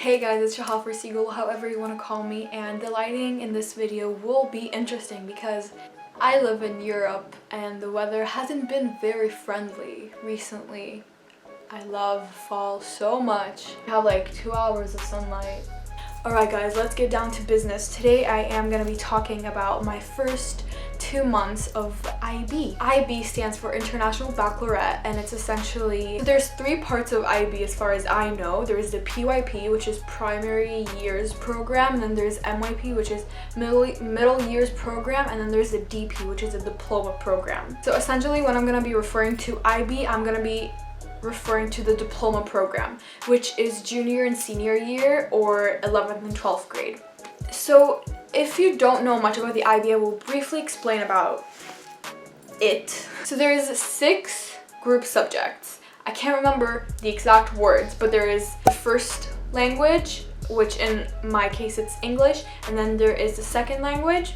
Hey guys, it's Shahaf or Seagull, however you want to call me, and the lighting in this video will be interesting because I live in Europe and the weather hasn't been very friendly recently. I love fall so much. I have like 2 hours of sunlight. Alright guys, let's get down to business. Today I am going to be talking about my first 2 months of IB. IB stands for International Baccalaureate, and it's essentially, there's 3 parts of IB as far as I know. There's the PYP, which is Primary Years Program, and then there's MYP, which is Middle Years Program, and then there's the DP, which is a Diploma Program. So essentially when I'm going to be referring to IB, I'm going to be referring to the diploma program, which is junior and senior year or 11th and 12th grade. So if you don't know much about the IB, I will briefly explain about it. So there is 6 group subjects. I can't remember the exact words, but there is the first language, which in my case it's English, and then there is the second language,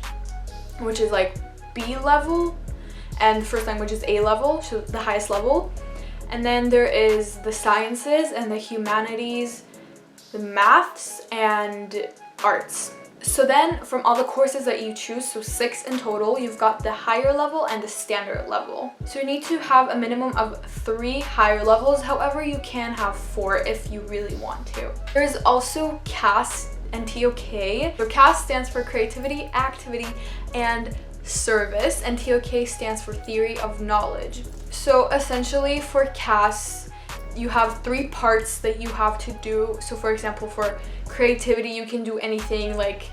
which is like B level, and the first language is A level, so the highest level. And then there is the sciences and the humanities, the maths, and arts. So then from all the courses that you choose, so 6 in total, you've got the higher level and the standard level. So you need to have a minimum of 3 higher levels. However, you can have 4 if you really want to. There's also CAS and TOK. So CAS stands for Creativity, Activity, and Service, and TOK stands for Theory of Knowledge. So essentially for CAS, you have 3 parts that you have to do. So for example, for creativity, you can do anything like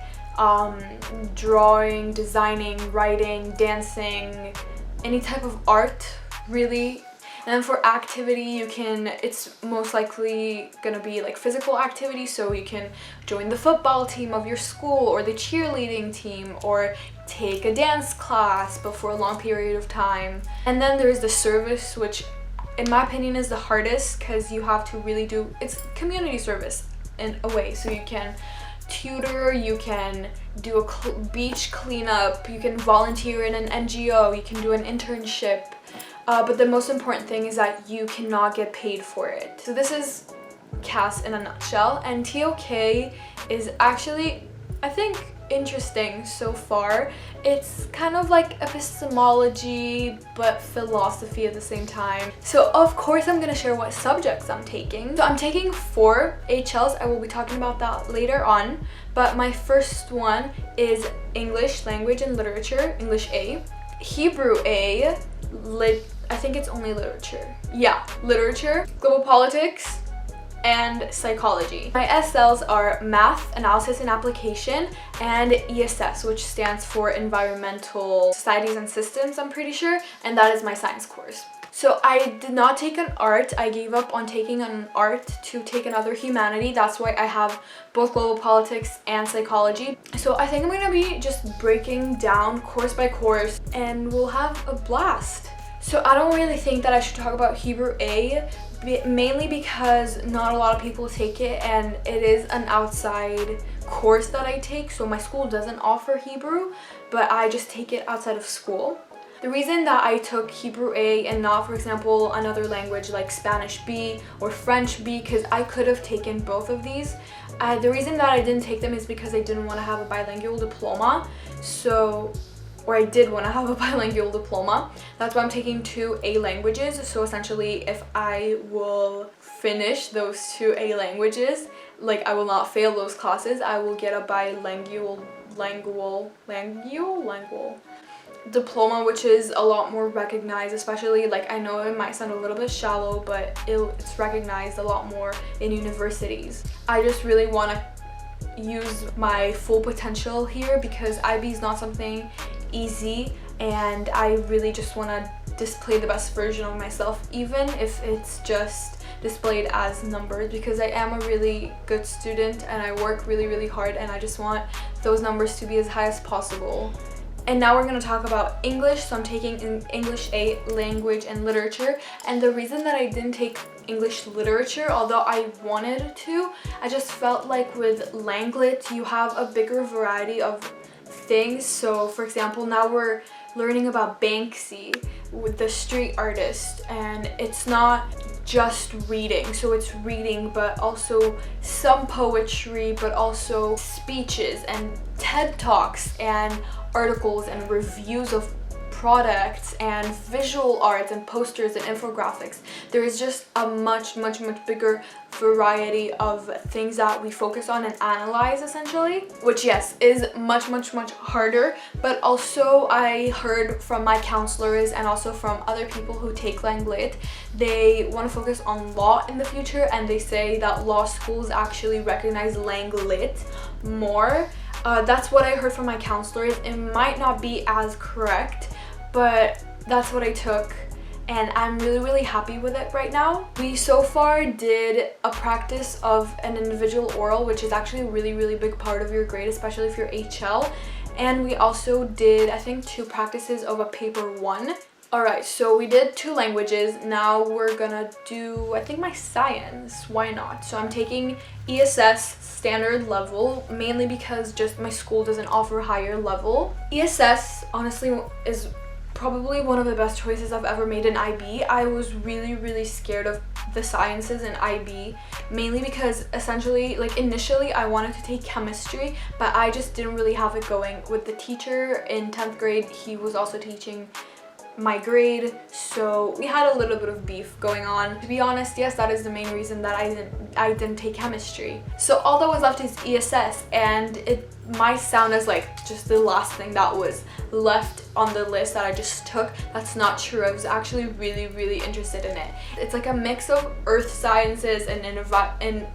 drawing, designing, writing, dancing, any type of art really. And then for activity, it's most likely gonna be like physical activity, so you can join the football team of your school or the cheerleading team or take a dance class but for a long period of time. And then there's the service, which in my opinion is the hardest because you have to really it's community service in a way. So you can tutor, you can do a beach cleanup, you can volunteer in an NGO, you can do an internship. But the most important thing is that you cannot get paid for it. So this is CAS in a nutshell, and TOK is actually, I think, interesting so far. It's kind of like epistemology but philosophy at the same time. So of course I'm going to share what subjects I'm taking. So I'm taking 4 HLs. I will be talking about that later on, but my first one is English Language and Literature, English A, Hebrew A, I think it's only literature. Yeah, literature, global politics, and psychology. My SLs are Math, Analysis and Application, and ESS, which stands for Environmental Societies and Systems, I'm pretty sure, and that is my science course. So I did not take an art. I gave up on taking an art to take another humanity. That's why I have both global politics and psychology. So I think I'm gonna be just breaking down course by course and we'll have a blast. So I don't really think that I should talk about Hebrew A, mainly because not a lot of people take it and it is an outside course that I take. So my school doesn't offer Hebrew, but I just take it outside of school. The reason that I took Hebrew A and not, for example, another language like Spanish B or French B, because I could have taken both of these. The reason that I didn't take them is because I didn't want to have a bilingual diploma. Or I did want to have a bilingual diploma. That's why I'm taking 2 A languages. So essentially, if I will finish those 2 A languages, like I will not fail those classes, I will get a bilingual diploma, which is a lot more recognized, especially, like, I know it might sound a little bit shallow, but it's recognized a lot more in universities. I just really want to use my full potential here because IB is not something easy, and I really just want to display the best version of myself, even if it's just displayed as numbers, because I am a really good student and I work really, really hard, and I just want those numbers to be as high as possible. And now we're going to talk about English. So I'm taking English A, Language and Literature, and the reason that I didn't take English Literature, although I wanted to, I just felt like with Langlit you have a bigger variety of things. So for example, now we're learning about Banksy, with the street artist, and it's not just reading. So it's reading, but also some poetry, but also speeches and TED Talks and articles and reviews of products and visual arts and posters and infographics. There is just a much bigger variety of things that we focus on and analyze, essentially, which yes is much harder. But also I heard from my counselors and also from other people who take Langlit, they want to focus on law in the future, and they say that law schools actually recognize Langlit more. That's what I heard from my counselors. It might not be as correct, but that's what I took, and I'm really happy with it right now. We so far did a practice of an individual oral, which is actually a really big part of your grade, especially if you're HL. And we also did, I think, 2 practices of a paper 1. Alright, so we did 2 languages. Now we're gonna do, I think, my science. Why not? So I'm taking ESS standard level, mainly because just my school doesn't offer higher level. ESS honestly is probably one of the best choices I've ever made in IB. I was really scared of the sciences in IB, mainly because essentially, like, initially I wanted to take chemistry, but I just didn't really have it going with the teacher in 10th grade. He was also teaching my grade, so we had a little bit of beef going on. To be honest, yes, that is the main reason that I didn't take chemistry. So all that was left is ESS, and it might sound as like just the last thing that was left on the list that I just took. That's not true. I was actually really interested in it. It's like a mix of earth sciences and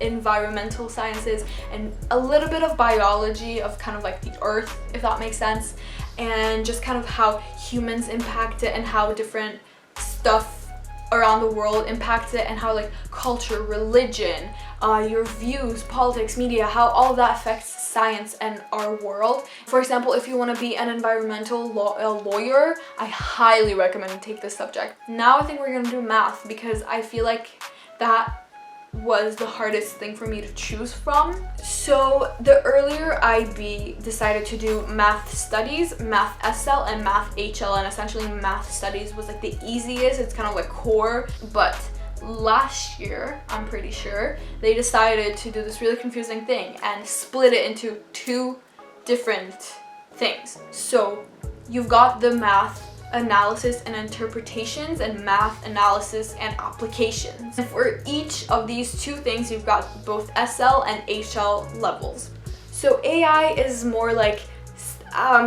environmental sciences and a little bit of biology of kind of like the earth, if that makes sense, and just kind of how humans impact it and how different stuff around the world impacts it, and how like culture, religion, your views, politics, media, how all of that affects science and our world. For example, if you want to be an environmental lawyer, I highly recommend you take this subject. Now I think we're going to do math, because I feel like that was the hardest thing for me to choose from. So the earlier IB decided to do math studies, math SL, and math HL, and essentially math studies was like the easiest. It's kind of like core, but last year, I'm pretty sure, they decided to do this really confusing thing and split it into 2 different things. So you've got the math analysis and interpretations and math analysis and applications. And for each of these 2 things, you've got both SL and HL levels. So AI is more like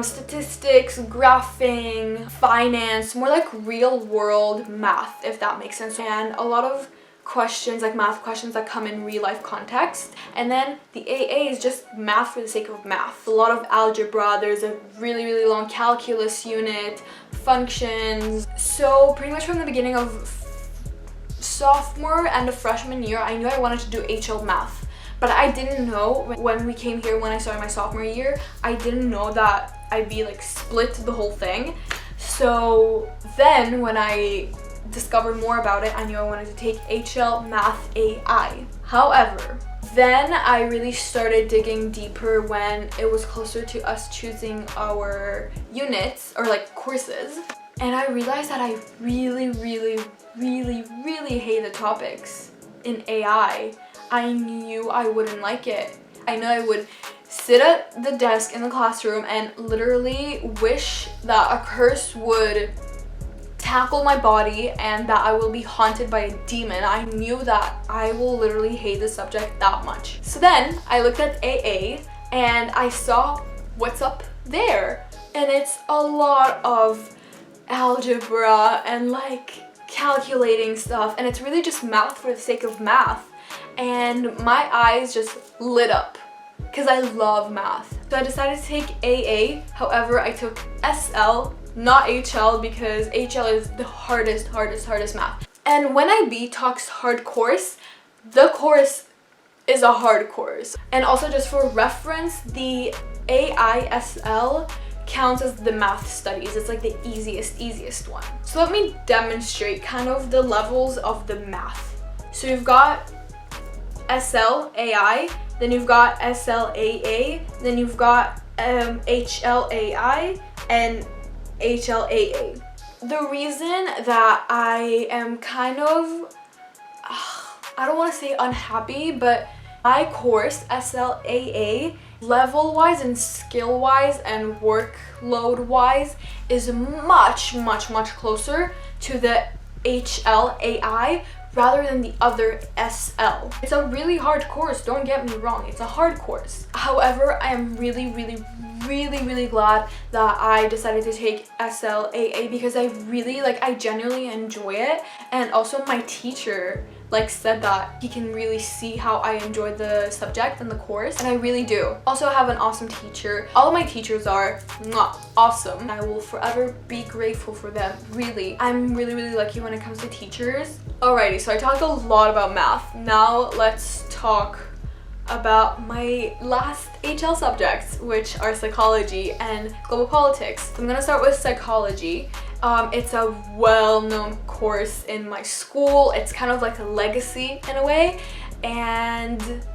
statistics, graphing, finance, more like real world math, if that makes sense. And a lot of questions, like math questions that come in real life context. And then the AA is just math for the sake of math. A lot of algebra, there's a really long calculus unit, functions. So pretty much from the beginning of sophomore and a freshman year, I knew I wanted to do HL math. But I didn't know when we came here, when I started my sophomore year, I didn't know that I'd be like split the whole thing. So then when I discovered more about it, I knew I wanted to take HL Math AI. However, then I really started digging deeper when it was closer to us choosing our units or like courses. And I realized that I really hate the topics in AI. I knew I wouldn't like it. I know I would sit at the desk in the classroom and literally wish that a curse would tackle my body and that I will be haunted by a demon. I knew that I will literally hate the subject that much. So then I looked at AA and I saw what's up there. And it's a lot of algebra and like calculating stuff, and it's really just math for the sake of math. And my eyes just lit up because I love math. So I decided to take AA. However, I took SL, not HL, because HL is the hardest math. And when IB talks hard course, the course is a hard course. And also, just for reference, the AISL counts as the math studies. It's like the easiest one. So let me demonstrate kind of the levels of the math. So you've got SL AI, then you've got SLAA, then you've got HLAI and HLAA. The reason that I am kind of I don't want to say unhappy, but my course, SLAA, level-wise and skill-wise and workload-wise is much closer to the HLAI rather than the other SL. It's a really hard course, don't get me wrong, it's a hard course. However, I am really glad that I decided to take SLAA because I genuinely enjoy it. And also my teacher said that he can really see how I enjoy the subject and the course, and I really do. Also, I have an awesome teacher. All of my teachers are awesome. I will forever be grateful for them, really. I'm really lucky when it comes to teachers. Alrighty, so I talked a lot about math. Now let's talk about my last HL subjects, which are psychology and global politics. So I'm gonna start with psychology. It's a well-known course in my school. It's kind of like a legacy in a way, and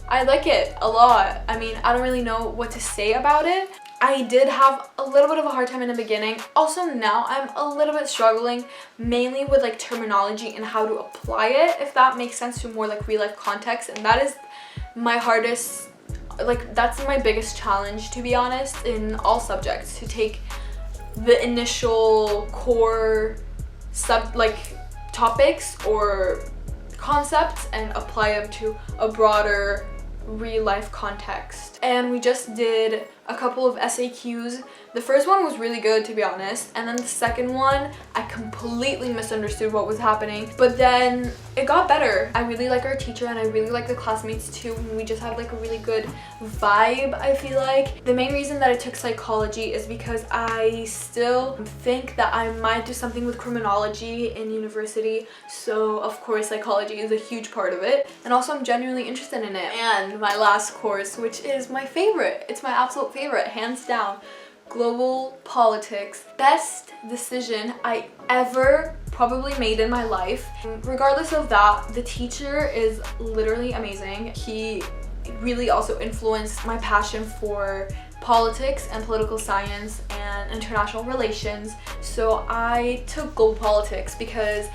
I like it a lot. I mean, I don't really know what to say about it. I did have a little bit of a hard time in the beginning. Also now I'm a little bit struggling, mainly with terminology and how to apply it, if that makes sense, to more real life context, and that is my hardest, that's my biggest challenge, to be honest, in all subjects, to take the initial core topics or concepts and apply them to a broader real life context. And we just did a couple of SAQs. The first one was really good, to be honest, and then the second one I completely misunderstood what was happening, but then it got better. I really like our teacher and I really like the classmates too, and we just have a really good vibe. I feel like the main reason that I took psychology is because I still think that I might do something with criminology in university, so of course psychology is a huge part of it, and also I'm genuinely interested in it. And my last course, which is my favorite, it's my absolute favorite, hands down, global politics. Best decision I ever probably made in my life. Regardless of that, the teacher is literally amazing. He really also influenced my passion for politics and political science and international relations. So I took global politics because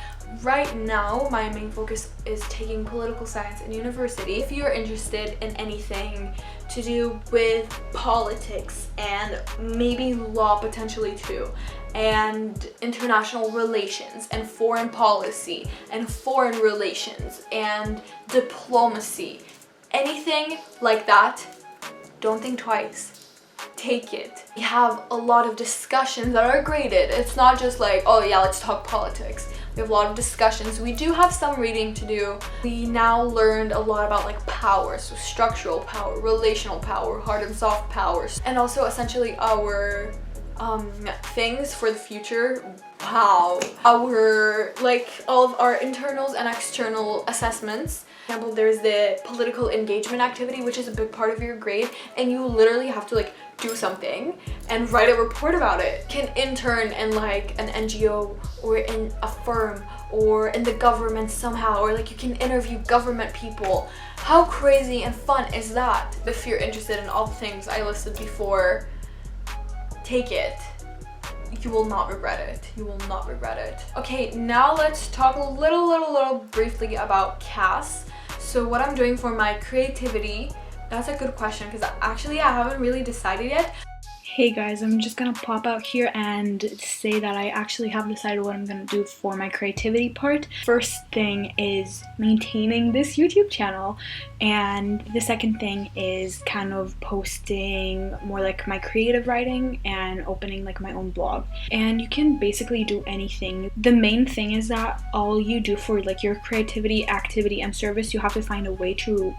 right now my main focus is taking political science in university. If you're interested in anything to do with politics and maybe law potentially too, and international relations and foreign policy and foreign relations and diplomacy, anything like that, don't think twice. Take it. We have a lot of discussions that are graded. It's not just oh yeah, let's talk politics. We have a lot of discussions. We do have some reading to do. We now learned a lot about power, so structural power, relational power, hard and soft powers, and also essentially our things for the future. Wow. Our all of our internals and external assessments. For example, there's the political engagement activity, which is a big part of your grade, and you literally have to do something and write a report about it. You can intern in an NGO or in a firm or in the government somehow, or you can interview government people. How crazy and fun is that? If you're interested in all the things I listed before, take it. You will not regret it. You will not regret it. Okay, now let's talk a little briefly about CAS. So what I'm doing for my creativity, that's a good question because actually I haven't really decided yet. Hey guys, I'm just gonna pop out here and say that I actually have decided what I'm gonna do for my creativity part. First thing is maintaining this YouTube channel, and the second thing is kind of posting more my creative writing and opening my own blog. And you can basically do anything. The main thing is that all you do for your creativity, activity, and service, you have to find a way to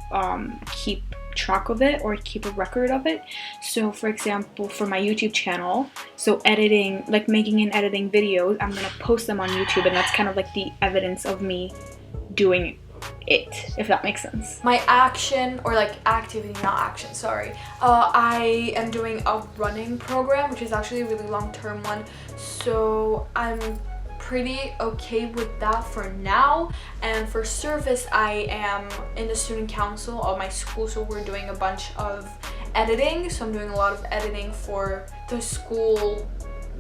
keep track of it or keep a record of it. So for example, for my YouTube channel, so editing, making and editing videos, I'm gonna post them on YouTube, and that's kind of the evidence of me doing it, if that makes sense. My action, or activity, not action, sorry. I am doing a running program, which is actually a really long-term one, so I'm pretty okay with that for now. And for service, I am in the student council of my school, so we're doing a bunch of editing. So I'm doing a lot of editing for the school,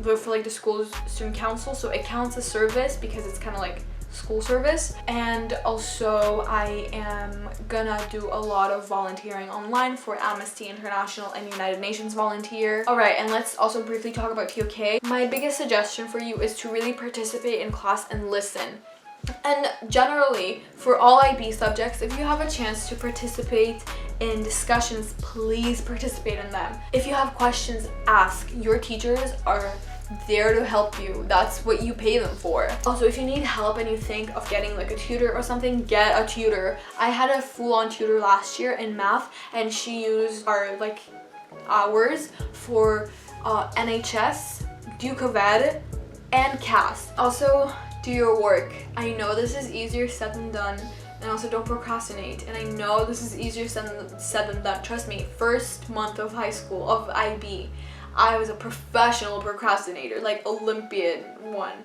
for the school's student council, so it counts as service because it's kind of school service, and also I am gonna do a lot of volunteering online for Amnesty International and United Nations volunteer. Alright, and let's also briefly talk about TOK. My biggest suggestion for you is to really participate in class and listen. And generally, for all IB subjects, if you have a chance to participate in discussions, please participate in them. If you have questions, ask. Your teachers are there to help you. That's what you pay them for. Also, if you need help and you think of getting like a tutor or something, get a tutor. I had a full-on tutor last year in math, and she used our like hours for NHS, Duke of Ed, and CAS. Also, do your work. I know this is easier said than done, and also don't procrastinate. And I know this is easier said than done. Trust me, first month of high school, of IB, I was a professional procrastinator, like Olympiad one.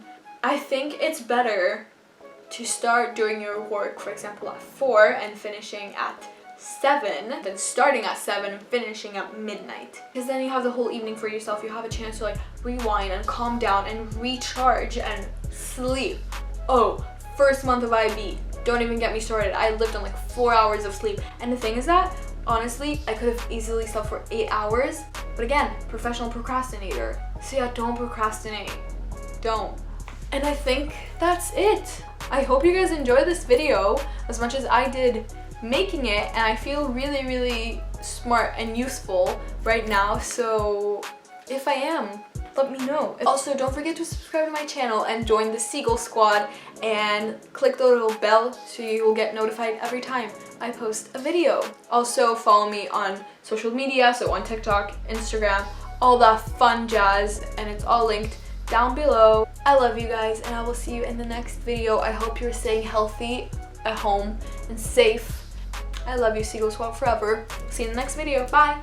I think it's better to start doing your work, for example, at 4 and finishing at 7 than starting at 7 and finishing at midnight. Because then you have the whole evening for yourself. You have a chance to like rewind and calm down and recharge and sleep. Oh, first month of IB. Don't even get me started. I lived on like 4 hours of sleep. And the thing is that, honestly, I could have easily slept for 8 hours. But again, professional procrastinator. So yeah, don't procrastinate. Don't. And I think that's it. I hope you guys enjoyed this video as much as I did making it, and I feel really, really smart and useful right now. So if I am, let me know. Also, don't forget to subscribe to my channel and join the Seagull Squad and click the little bell so you will get notified every time I post a video. Also, follow me on social media, so on TikTok, Instagram, all that fun jazz, and it's all linked down below. I love you guys, and I will see you in the next video. I hope you're staying healthy at home and safe. I love you, Seagull Squad, forever. See you in the next video. Bye!